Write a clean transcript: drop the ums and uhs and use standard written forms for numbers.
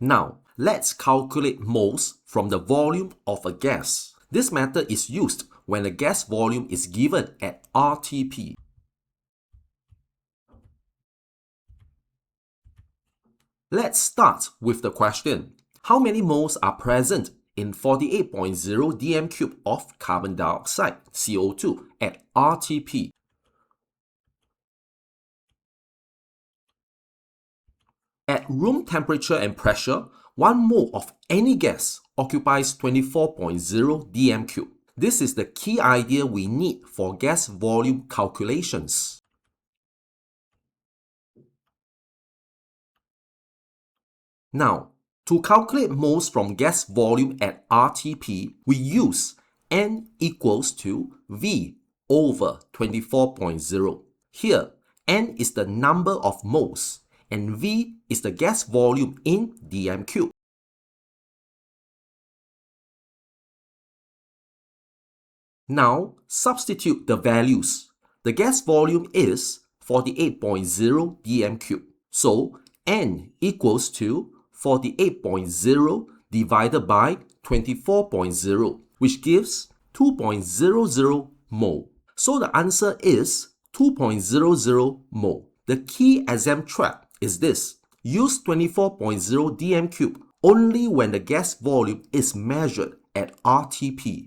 Now, let's calculate moles from the volume of a gas. This method is used when the gas volume is given at r.t.p. Let's start with the question. How many moles are present in 48.0 dm³ of carbon dioxide, CO2, at r.t.p? At room temperature and pressure, 1 mole of any gas occupies 24.0 dm³. This is the key idea we need for gas volume calculations. Now, to calculate moles from gas volume at r.t.p, we use N equals to V over 24.0. Here, N is the number of moles and V is the gas volume in dm³. Now, substitute the values. The gas volume is 48.0 dm³. So, N equals to 48.0 divided by 24.0, which gives 2.00 mole. So the answer is 2.00 mole. The key exam trap is this. Use 24.0 dm³ only when the gas volume is measured at r.t.p.